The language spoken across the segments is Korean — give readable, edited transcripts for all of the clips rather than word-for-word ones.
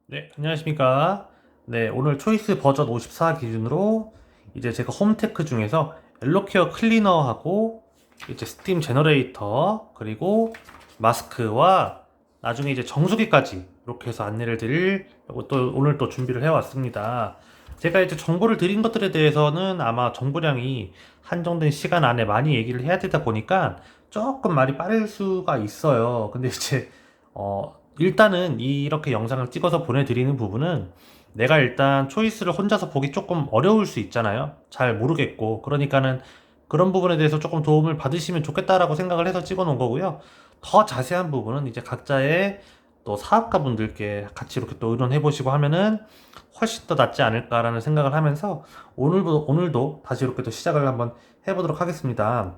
네, 안녕하십니까. 네, 오늘 초이스 버전 54 기준으로 이제 제가 홈테크 중에서 엘로케어 클리너하고 이제 스팀 제너레이터 그리고 마스크와 나중에 이제 정수기까지 이렇게 해서 안내를 드리려고 또 오늘 또 준비를 해왔습니다. 제가 이제 정보를 드린 것들에 대해서는 아마 정보량이 한정된 시간 안에 많이 얘기를 해야 되다 보니까 조금 말이 빠를 수가 있어요. 근데 이제 일단은 이렇게 영상을 찍어서 보내드리는 부분은 내가 일단 초이스를 혼자서 보기 조금 어려울 수 있잖아요. 잘 모르겠고. 그러니까는 그런 부분에 대해서 조금 도움을 받으시면 좋겠다라고 생각을 해서 찍어 놓은 거고요. 더 자세한 부분은 이제 각자의 또 사업가 분들께 같이 이렇게 또 의논해 보시고 하면은 훨씬 더 낫지 않을까라는 생각을 하면서 오늘도 다시 이렇게 또 시작을 한번 해보도록 하겠습니다.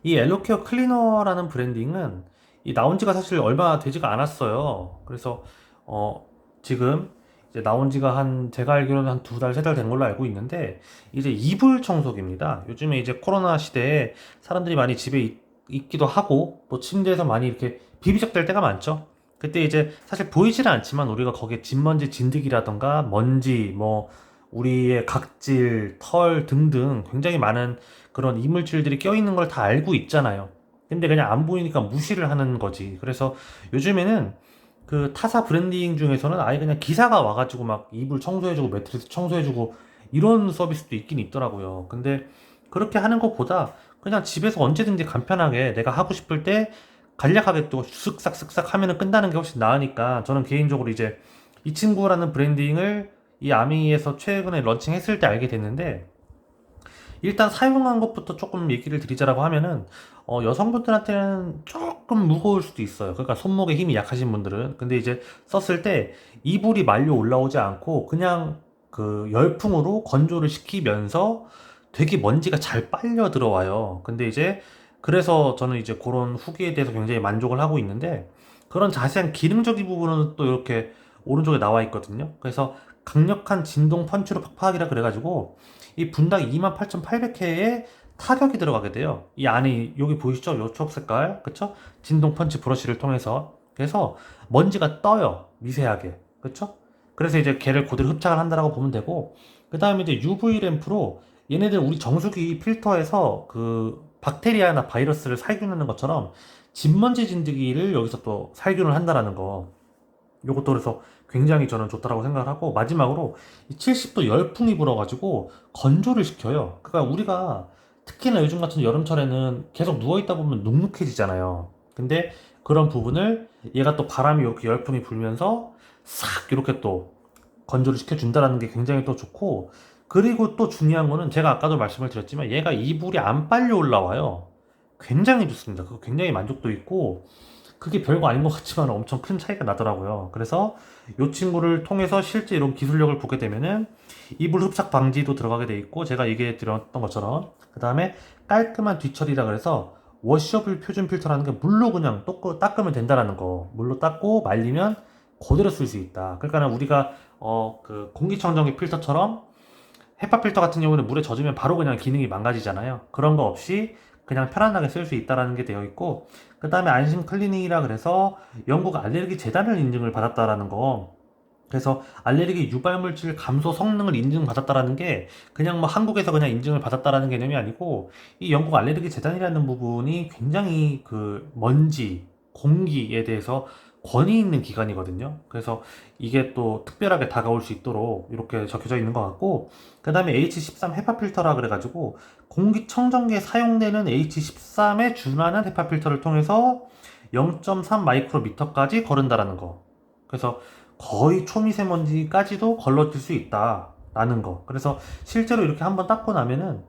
이 엘로케어 클리너라는 브랜딩은 이 나온 지가 사실 얼마 되지가 않았어요. 그래서 어 지금 이제 나온 지가 한 제가 알기로는 한 두 달, 세 달 된 걸로 알고 있는데 이제 이불 청소기입니다. 요즘에 이제 코로나 시대에 사람들이 많이 집에 있기도 하고 또 침대에서 많이 이렇게 비비적될 때가 많죠. 그때 이제 사실 보이지는 않지만 우리가 거기에 진먼지 진드기라던가 먼지 뭐 우리의 각질, 털 등등 굉장히 많은 그런 이물질들이 껴있는 걸 다 알고 있잖아요. 근데 그냥 안 보이니까 무시를 하는 거지. 그래서 요즘에는 그 타사 브랜딩 중에서는 아예 그냥 기사가 와가지고 막 이불 청소해주고 매트리스 청소해주고 이런 서비스도 있긴 있더라고요. 근데 그렇게 하는 것보다 그냥 집에서 언제든지 간편하게 내가 하고 싶을 때 간략하게 또 쓱싹쓱싹 하면은 끝나는 게 훨씬 나으니까 저는 개인적으로 이제 이 친구라는 브랜딩을 이 아미에서 최근에 런칭했을 때 알게 됐는데 일단 사용한 것부터 조금 얘기를 드리자라고 하면은 여성분들한테는 조금 무거울 수도 있어요. 그러니까 손목에 힘이 약하신 분들은. 근데 이제 썼을 때 이불이 말려 올라오지 않고 그냥 그 열풍으로 건조를 시키면서 되게 먼지가 잘 빨려 들어와요. 근데 이제 그래서 저는 이제 그런 후기에 대해서 굉장히 만족을 하고 있는데 그런 자세한 기능적인 부분은 또 이렇게 오른쪽에 나와 있거든요. 그래서 강력한 진동 펀치로 팍팍이라 그래가지고 이 분당 28,800회에 타격이 들어가게 돼요. 이 안에 여기 보이시죠? 요 초록 색깔, 그쵸? 진동 펀치 브러쉬를 통해서 그래서 먼지가 떠요, 미세하게, 그쵸? 그래서 이제 걔를 그대로 흡착을 한다라고 보면 되고 그 다음에 이제 UV 램프로 얘네들 우리 정수기 필터에서 그 박테리아나 바이러스를 살균하는 것처럼 진먼지 진드기를 여기서 또 살균을 한다라는 거. 요것도 그래서 굉장히 저는 좋다라고 생각을 하고 마지막으로 70도 열풍이 불어가지고 건조를 시켜요. 그러니까 우리가 특히나 요즘 같은 여름철에는 계속 누워있다 보면 눅눅해지잖아요. 근데 그런 부분을 얘가 또 바람이 이렇게 열풍이 불면서 싹 이렇게 또 건조를 시켜준다라는 게 굉장히 또 좋고 그리고 또 중요한 거는 제가 아까도 말씀을 드렸지만 얘가 이불이 안 빨려 올라와요. 굉장히 좋습니다. 그거 굉장히 만족도 있고 그게 별거 아닌 것 같지만 엄청 큰 차이가 나더라고요. 그래서 이 친구를 통해서 실제 이런 기술력을 보게 되면은 이불 흡착 방지도 들어가게 돼 있고 제가 얘기해 드렸던 것처럼 그 다음에 깔끔한 뒤처리라 그래서 워셔블 표준 필터라는 게 물로 그냥 닦으면 된다라는 거. 물로 닦고 말리면 그대로 쓸 수 있다. 그러니까 우리가 그 공기청정기 필터처럼 헤파 필터 같은 경우는 물에 젖으면 바로 그냥 기능이 망가지잖아요. 그런 거 없이 그냥 편안하게 쓸 수 있다라는 게 되어 있고, 그 다음에 안심 클리닝이라 그래서 영국 알레르기 재단을 인증을 받았다라는 거. 그래서 알레르기 유발물질 감소 성능을 인증받았다라는 게 그냥 뭐 한국에서 그냥 인증을 받았다라는 개념이 아니고 이 영국 알레르기 재단이라는 부분이 굉장히 그 먼지, 공기에 대해서 권위 있는 기관이거든요. 그래서 이게 또 특별하게 다가올 수 있도록 이렇게 적혀져 있는 것 같고 그 다음에 H13 헤파 필터라 그래가지고 공기청정기에 사용되는 H13에 준하는 헤파 필터를 통해서 0.3 마이크로미터까지 거른다라는 거. 그래서 거의 초미세먼지까지도 걸러질 수 있다라는 거. 그래서 실제로 이렇게 한번 닦고 나면은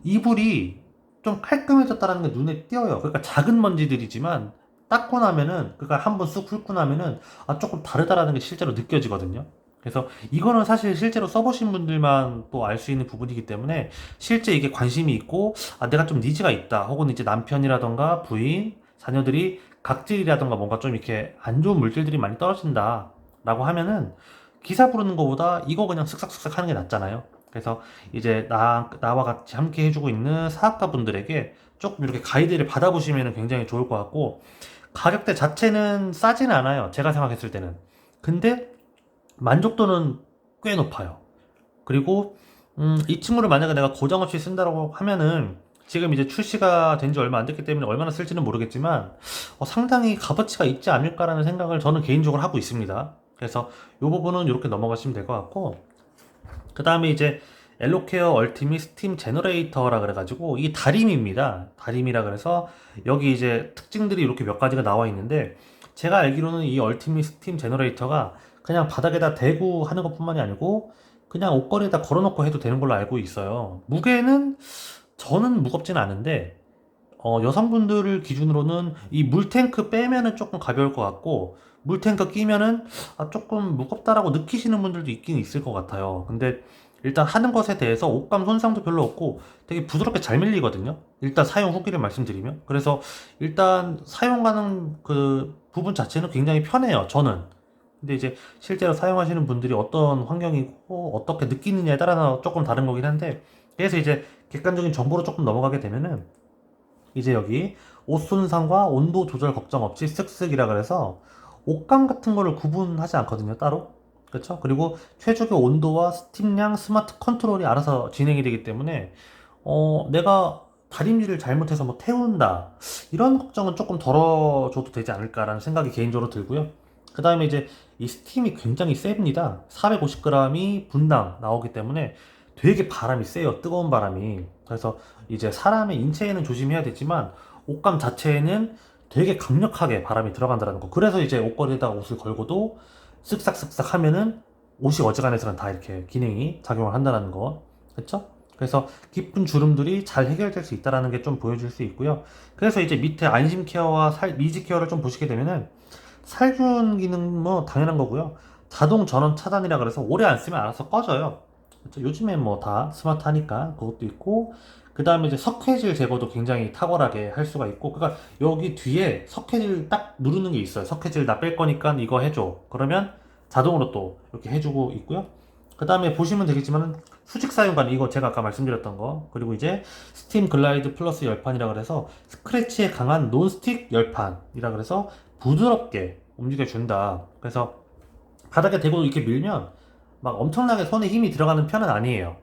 이불이 좀 깔끔해졌다는 게 눈에 띄어요. 그러니까 작은 먼지들이지만 닦고 나면은 그러니까 한번 쑥 훑고 나면은 조금 다르다라는 게 실제로 느껴지거든요. 그래서 이거는 사실 실제로 써보신 분들만 또 알 수 있는 부분이기 때문에 실제 이게 관심이 있고 내가 좀 니즈가 있다 혹은 이제 남편이라던가 부인 자녀들이 각질이라던가 뭔가 좀 이렇게 안 좋은 물질들이 많이 떨어진다 라고 하면은 기사 부르는 것보다 이거 그냥 슥싹슥싹 하는 게 낫잖아요. 그래서 이제 나와 같이 함께 해주고 있는 사업가 분들에게 조금 이렇게 가이드를 받아보시면 굉장히 좋을 것 같고 가격대 자체는 싸지는 않아요. 제가 생각했을 때는. 근데 만족도는 꽤 높아요. 그리고 이 친구를 만약에 내가 고정 없이 쓴다고 하면은 지금 이제 출시가 된 지 얼마 안 됐기 때문에 얼마나 쓸지는 모르겠지만 상당히 값어치가 있지 않을까라는 생각을 저는 개인적으로 하고 있습니다. 그래서 이 부분은 이렇게 넘어가시면 될 것 같고, 그 다음에 이제 엘로케어 얼티밋 스팀 제너레이터라 그래가지고 이 다림입니다. 다림이라 그래서 여기 이제 특징들이 이렇게 몇 가지가 나와 있는데, 제가 알기로는 이 얼티밋 스팀 제너레이터가 그냥 바닥에다 대고 하는 것뿐만이 아니고 그냥 옷걸이에다 걸어놓고 해도 되는 걸로 알고 있어요. 무게는 저는 무겁진 않은데 여성분들을 기준으로는 이 물탱크 빼면은 조금 가벼울 것 같고, 물탱크 끼면은 조금 무겁다라고 느끼시는 분들도 있긴 있을 것 같아요. 근데 일단 하는 것에 대해서 옷감 손상도 별로 없고 되게 부드럽게 잘 밀리거든요. 일단 사용 후기를 말씀드리면. 그래서 일단 사용하는 그 부분 자체는 굉장히 편해요, 저는. 근데 이제 실제로 사용하시는 분들이 어떤 환경이고 어떻게 느끼느냐에 따라서 조금 다른 거긴 한데, 그래서 이제 객관적인 정보로 조금 넘어가게 되면은 이제 여기 옷 손상과 온도 조절 걱정 없이 쓱쓱이라 그래서 옷감 같은 거를 구분하지 않거든요, 따로. 그렇죠? 그리고 최적의 온도와 스팀량, 스마트 컨트롤이 알아서 진행이 되기 때문에 내가 다림질을 잘못해서 뭐 태운다 이런 걱정은 조금 덜어줘도 되지 않을까라는 생각이 개인적으로 들고요. 그 다음에 이제 이 스팀이 굉장히 셉니다. 450g이 분당 나오기 때문에 되게 바람이 세요. 뜨거운 바람이. 그래서 이제 사람의 인체에는 조심해야 되지만 옷감 자체에는 되게 강력하게 바람이 들어간다는 거. 그래서 이제 옷걸이에다가 옷을 걸고도 쓱싹쓱싹 하면은 옷이 어지간해서는 다 이렇게 기능이 작용을 한다는 거. 그쵸? 그래서 깊은 주름들이 잘 해결될 수 있다는 게 좀 보여줄 수 있고요. 그래서 이제 밑에 안심 케어와 미지 케어를 좀 보시게 되면은 살균 기능 뭐 당연한 거고요. 자동 전원 차단이라 그래서 오래 안 쓰면 알아서 꺼져요. 그쵸? 요즘엔 뭐 다 스마트하니까 그것도 있고, 그 다음에 이제 석회질 제거도 굉장히 탁월하게 할 수가 있고, 그러니까 여기 뒤에 석회질 딱 누르는 게 있어요. 석회질 나 뺄 거니까 이거 해줘. 그러면 자동으로 또 이렇게 해주고 있고요. 그 다음에 보시면 되겠지만 수직 사용감, 이거 제가 아까 말씀드렸던 거, 그리고 이제 스팀 글라이드 플러스 열판이라 그래서 스크래치에 강한 논스틱 열판이라 그래서 부드럽게 움직여준다. 그래서 바닥에 대고 이렇게 밀면 막 엄청나게 손에 힘이 들어가는 편은 아니에요.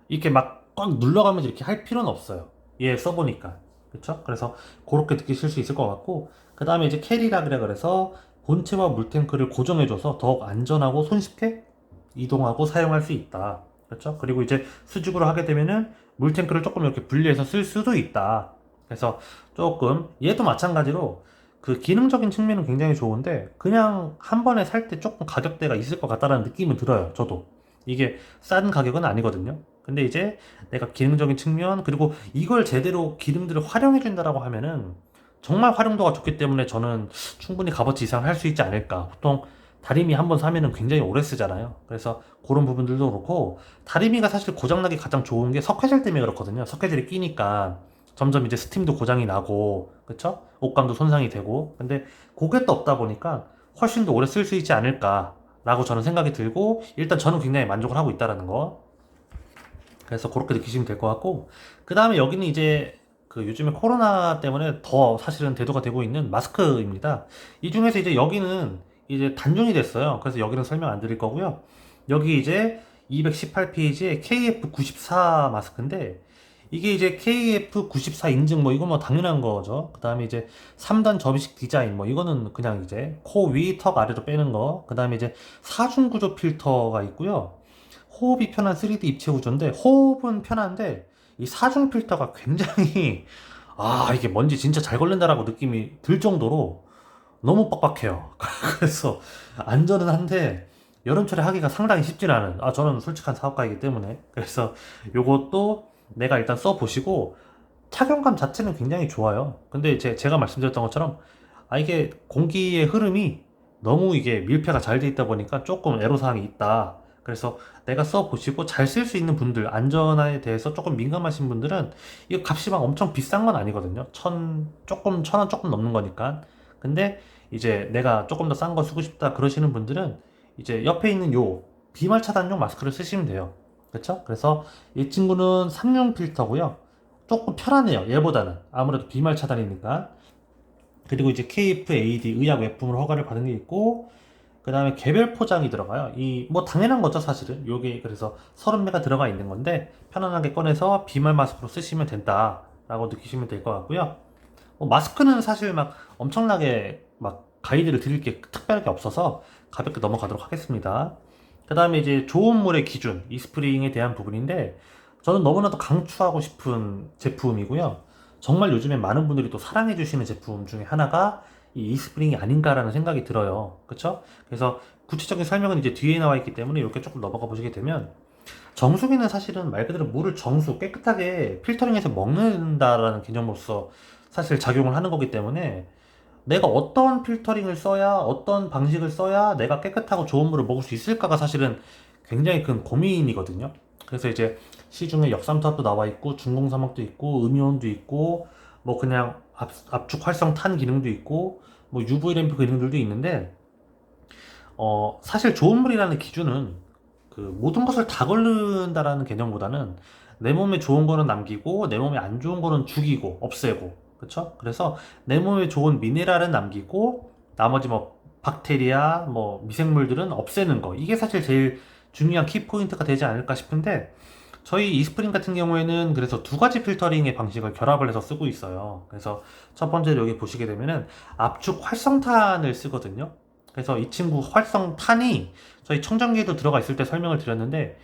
이렇게 막 꽉 눌러가면서 이렇게 할 필요는 없어요. 얘 써보니까. 그쵸? 그래서 그렇게 느끼실 수 있을 것 같고, 그 다음에 이제 캐리라 그래서 본체와 물탱크를 고정해줘서 더욱 안전하고 손쉽게 이동하고 사용할 수 있다. 그렇죠? 그리고 이제 수직으로 하게 되면은 물탱크를 조금 이렇게 분리해서 쓸 수도 있다. 그래서 조금 얘도 마찬가지로 그 기능적인 측면은 굉장히 좋은데 그냥 한 번에 살 때 조금 가격대가 있을 것 같다라는 느낌은 들어요. 저도 이게 싼 가격은 아니거든요. 근데 이제 내가 기능적인 측면, 그리고 이걸 제대로 기능들을 활용해 준다라고 하면은 정말 활용도가 좋기 때문에 저는 충분히 값어치 이상을 할 수 있지 않을까. 보통 다리미 한 번 사면은 굉장히 오래 쓰잖아요. 그래서 그런 부분들도 그렇고, 다리미가 사실 고장나기 가장 좋은 게 석회질 때문에 그렇거든요. 석회질이 끼니까 점점 이제 스팀도 고장이 나고, 그쵸? 옷감도 손상이 되고. 근데 그게 또 없다 보니까 훨씬 더 오래 쓸 수 있지 않을까라고 저는 생각이 들고, 일단 저는 굉장히 만족을 하고 있다라는 거. 그래서 그렇게 느끼시면 될 것 같고, 그 다음에 여기는 이제 그 요즘에 코로나 때문에 더 사실은 대두가 되고 있는 마스크입니다. 이 중에서 이제 여기는 이제 단종이 됐어요. 그래서 여기는 설명 안 드릴 거고요. 여기 이제 218페이지에 KF94 마스크인데, 이게 이제 KF94 인증 뭐 이건 뭐 당연한 거죠. 그 다음에 이제 3단 접이식 디자인 뭐 이거는 그냥 이제 코 위 턱 아래로 빼는 거. 그 다음에 이제 사중 구조 필터가 있고요. 호흡이 편한 3D 입체 구조인데, 호흡은 편한데 이 사중 필터가 굉장히 이게 먼지 진짜 잘 걸린다라고 느낌이 들 정도로 너무 빡빡해요. 그래서 안전은 한데 여름철에 하기가 상당히 쉽진 않은, 저는 솔직한 사업가이기 때문에. 그래서 요것도 내가 일단 써보시고 착용감 자체는 굉장히 좋아요. 근데 이제 제가 말씀드렸던 것처럼 이게 공기의 흐름이 너무 이게 밀폐가 잘 돼 있다 보니까 조금 애로사항이 있다. 그래서 내가 써보시고 잘 쓸 수 있는 분들, 안전에 대해서 조금 민감하신 분들은 이거 값이 막 엄청 비싼 건 아니거든요. 천 원 조금 넘는 거니까. 근데 이제 내가 조금 더 싼 거 쓰고 싶다 그러시는 분들은 이제 옆에 있는 요 비말 차단용 마스크를 쓰시면 돼요. 그렇죠? 그래서 이 친구는 3중 필터고요. 조금 편하네요. 얘보다는. 아무래도 비말 차단이니까. 그리고 이제 KFAD 의약 외품으로 허가를 받은 게 있고, 그 다음에 개별 포장이 들어가요. 이 뭐 당연한 거죠 사실은. 요게 그래서 30매가 들어가 있는 건데 편안하게 꺼내서 비말 마스크로 쓰시면 된다라고 느끼시면 될 것 같고요. 마스크는 사실 막 엄청나게 막 가이드를 드릴 게 특별하게 없어서 가볍게 넘어가도록 하겠습니다. 그 다음에 이제 좋은 물의 기준, 이스프링에 대한 부분인데 저는 너무나도 강추하고 싶은 제품이고요. 정말 요즘에 많은 분들이 또 사랑해 주시는 제품 중에 하나가 이 이스프링이 아닌가라는 생각이 들어요. 그쵸? 그래서 구체적인 설명은 이제 뒤에 나와 있기 때문에 이렇게 조금 넘어가 보시게 되면 정수기는 사실은 말 그대로 물을 정수 깨끗하게 필터링해서 먹는다라는 개념으로서 사실 작용을 하는 거기 때문에 내가 어떤 필터링을 써야 어떤 방식을 써야 내가 깨끗하고 좋은 물을 먹을 수 있을까가 사실은 굉장히 큰 고민이거든요. 그래서 이제 시중에 역삼투압도 나와 있고 중공사막도 있고 음이온도 있고 뭐 그냥 압축 활성 탄 기능도 있고 뭐 UV 램프 기능들도 있는데 사실 좋은 물이라는 기준은 그 모든 것을 다 걸른다라는 개념보다는 내 몸에 좋은 거는 남기고 내 몸에 안 좋은 거는 죽이고 없애고 그쵸? 그래서 내 몸에 좋은 미네랄은 남기고 나머지 뭐 박테리아 뭐 미생물들은 없애는 거 이게 사실 제일 중요한 키포인트가 되지 않을까 싶은데 저희 이스프링 같은 경우에는 그래서 두 가지 필터링의 방식을 결합을 해서 쓰고 있어요. 그래서 첫 번째로 여기 보시게 되면은 압축 활성탄을 쓰거든요. 그래서 이 친구 활성탄이 저희 청정기에도 들어가 있을 때 설명을 드렸는데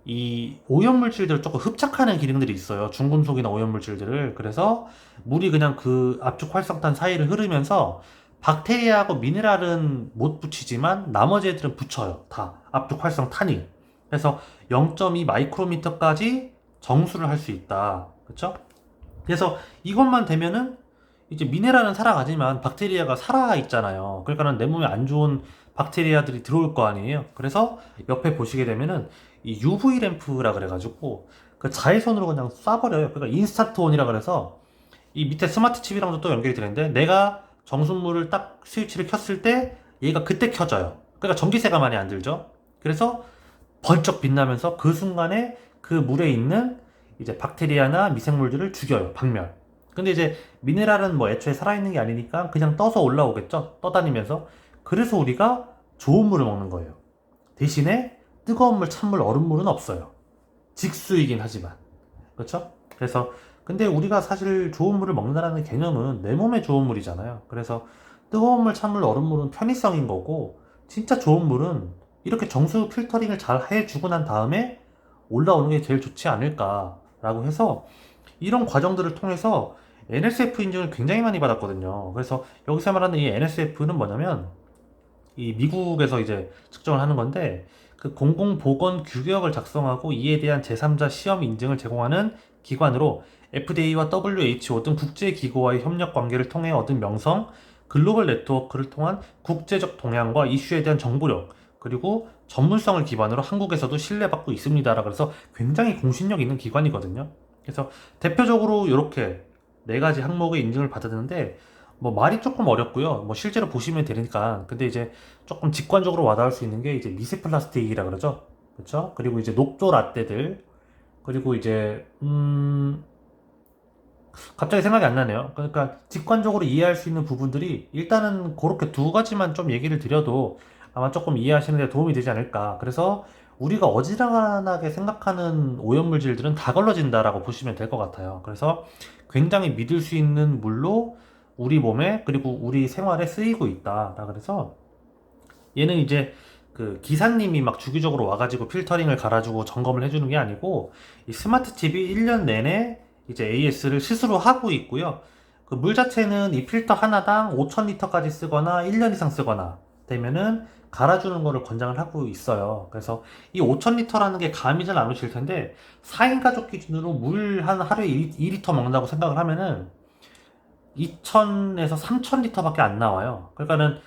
이 오염물질들을 조금 흡착하는 기능들이 있어요. 중금속이나 오염물질들을. 그래서 물이 그냥 그 압축 활성탄 사이를 흐르면서 박테리아하고 미네랄은 못 붙이지만 나머지 애들은 붙여요. 다 압축 활성탄이. 그래서 0.2 마이크로미터까지 정수를 할 수 있다. 그렇죠? 그래서 이것만 되면은 이제 미네랄은 살아가지만 박테리아가 살아있잖아요. 그러니까는 내 몸에 안 좋은 박테리아들이 들어올 거 아니에요. 그래서 옆에 보시게 되면은 이 UV 램프라 그래가지고 그 자외선으로 그냥 쏴버려요. 그러니까 인스타트 온이라 그래서 이 밑에 스마트 칩이랑도 또 연결이 되는데 내가 정수물을 딱 스위치를 켰을 때 얘가 그때 켜져요. 그러니까 전기세가 많이 안 들죠. 그래서 번쩍 빛나면서 그 순간에 그 물에 있는 이제 박테리아나 미생물들을 죽여요. 박멸. 근데 이제 미네랄은 뭐 애초에 살아있는 게 아니니까 그냥 떠서 올라오겠죠. 떠다니면서. 그래서 우리가 좋은 물을 먹는 거예요. 대신에 뜨거운 물, 찬물, 얼음물은 없어요. 직수이긴 하지만. 그렇죠? 그래서 근데 우리가 사실 좋은 물을 먹는다는 개념은 내 몸에 좋은 물이잖아요. 그래서 뜨거운 물, 찬물, 얼음물은 편의성인 거고 진짜 좋은 물은 이렇게 정수 필터링을 잘 해주고 난 다음에 올라오는 게 제일 좋지 않을까라고 해서 이런 과정들을 통해서 NSF 인증을 굉장히 많이 받았거든요. 그래서 여기서 말하는 이 NSF는 뭐냐면 이 미국에서 이제 측정을 하는 건데 그 공공보건 규격을 작성하고 이에 대한 제3자 시험 인증을 제공하는 기관으로 FDA와 WHO 등 국제기구와의 협력 관계를 통해 얻은 명성, 글로벌 네트워크를 통한 국제적 동향과 이슈에 대한 정보력, 그리고 전문성을 기반으로 한국에서도 신뢰받고 있습니다. 그래서 굉장히 공신력 있는 기관이거든요. 그래서 대표적으로 이렇게 네 가지 항목의 인증을 받았는데 뭐 말이 조금 어렵고요. 뭐 실제로 보시면 되니까. 근데 이제 조금 직관적으로 와닿을 수 있는 게 이제 미세 플라스틱이라 그러죠. 그렇죠? 그리고 이제 녹조 라떼들 그리고 이제 갑자기 생각이 안 나네요. 그러니까 직관적으로 이해할 수 있는 부분들이 일단은 그렇게 두 가지만 좀 얘기를 드려도 아마 조금 이해하시는 데 도움이 되지 않을까. 그래서 우리가 어지간하게 생각하는 오염물질들은 다 걸러진다라고 보시면 될 것 같아요. 그래서 굉장히 믿을 수 있는 물로 우리 몸에 그리고 우리 생활에 쓰이고 있다. 그래서 얘는 이제 그 기사님이 막 주기적으로 와가지고 필터링을 갈아주고 점검을 해주는 게 아니고 이 스마트 칩이 1년 내내 이제 AS를 스스로 하고 있고요. 그 물 자체는 이 필터 하나당 5,000리터까지 쓰거나 1년 이상 쓰거나 되면은 갈아주는 거를 권장을 하고 있어요. 그래서 이 5,000리터라는 게 감이 잘 안 오실 텐데 4인 가족 기준으로 물 한 하루에 2리터 먹는다고 생각을 하면은 2,000에서 3,000리터밖에 안 나와요. 그러니까는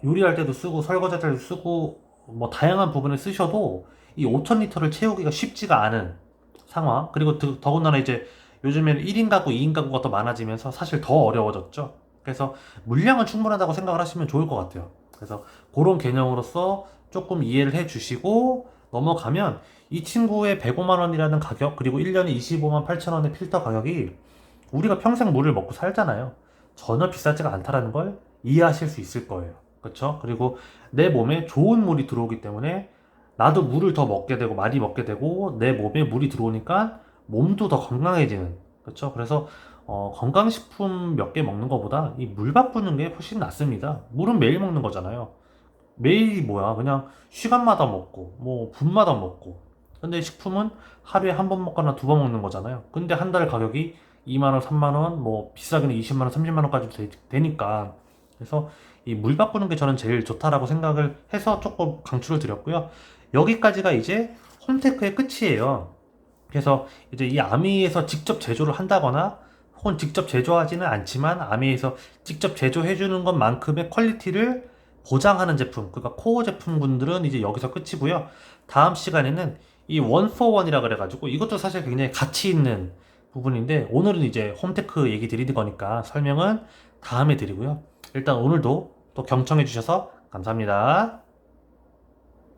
요리할 때도 쓰고 설거지할 때도 쓰고 뭐 다양한 부분에 쓰셔도 이 5,000리터를 채우기가 쉽지가 않은 상황. 그리고 더군다나 이제 요즘에는 1인 가구, 2인 가구가 더 많아지면서 사실 더 어려워졌죠. 그래서 물량은 충분하다고 생각을 하시면 좋을 것 같아요. 그래서 그런 개념으로서 조금 이해를 해 주시고 넘어가면 이 친구의 105만 원이라는 가격 그리고 1년에 25만 8천 원의 필터 가격이 우리가 평생 물을 먹고 살잖아요. 전혀 비싸지가 않다라는 걸 이해하실 수 있을 거예요. 그렇죠? 그리고 내 몸에 좋은 물이 들어오기 때문에 나도 물을 더 먹게 되고 많이 먹게 되고 내 몸에 물이 들어오니까 몸도 더 건강해지는. 그렇죠? 그래서 건강식품 몇 개 먹는 것보다 이 물 바꾸는 게 훨씬 낫습니다. 물은 매일 먹는 거잖아요. 매일이 뭐야? 그냥 시간마다 먹고, 뭐, 분마다 먹고. 근데 식품은 하루에 한 번 먹거나 두 번 먹는 거잖아요. 근데 한 달 가격이 2만 원, 3만 원, 뭐, 비싸게는 20만 원, 30만 원까지 되니까. 그래서 이 물 바꾸는 게 저는 제일 좋다라고 생각을 해서 조금 강추를 드렸고요. 여기까지가 이제 홈테크의 끝이에요. 그래서 이제 이 아미에서 직접 제조를 한다거나 혹은 직접 제조하지는 않지만 아미에서 직접 제조해주는 것만큼의 퀄리티를 보장하는 제품, 그러니까 코어 제품군들은 이제 여기서 끝이고요. 다음 시간에는 이 원포원이라 그래가지고 이것도 사실 굉장히 가치 있는 부분인데 오늘은 이제 홈테크 얘기 드리는 거니까 설명은 다음에 드리고요. 일단 오늘도 또 경청해 주셔서 감사합니다.